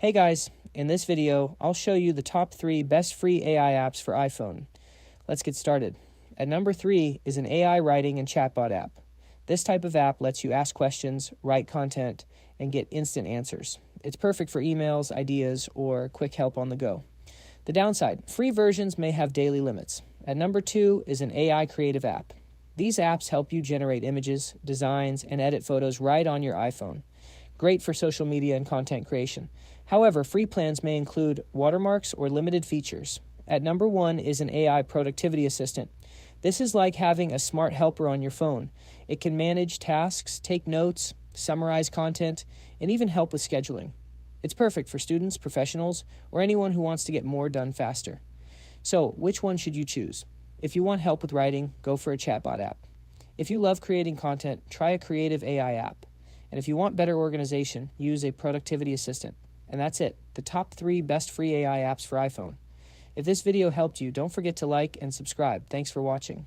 Hey guys, in this video, I'll show you the top 3 best free AI apps for iPhone. Let's get started. At number 3 is an AI writing and chatbot app. This type of app lets you ask questions, write content, and get instant answers. It's perfect for emails, ideas, or quick help on the go. The downside, free versions may have daily limits. At number 2 is an AI creative app. These apps help you generate images, designs, and edit photos right on your iPhone. Great for social media and content creation. However, free plans may include watermarks or limited features. At number 1 is an AI productivity assistant. This is like having a smart helper on your phone. It can manage tasks, take notes, summarize content, and even help with scheduling. It's perfect for students, professionals, or anyone who wants to get more done faster. So, which one should you choose? If you want help with writing, go for a chatbot app. If you love creating content, try a creative AI app. And if you want better organization, use a productivity assistant. And that's it, the top 3 best free AI apps for iPhone. If this video helped you, don't forget to like and subscribe. Thanks for watching.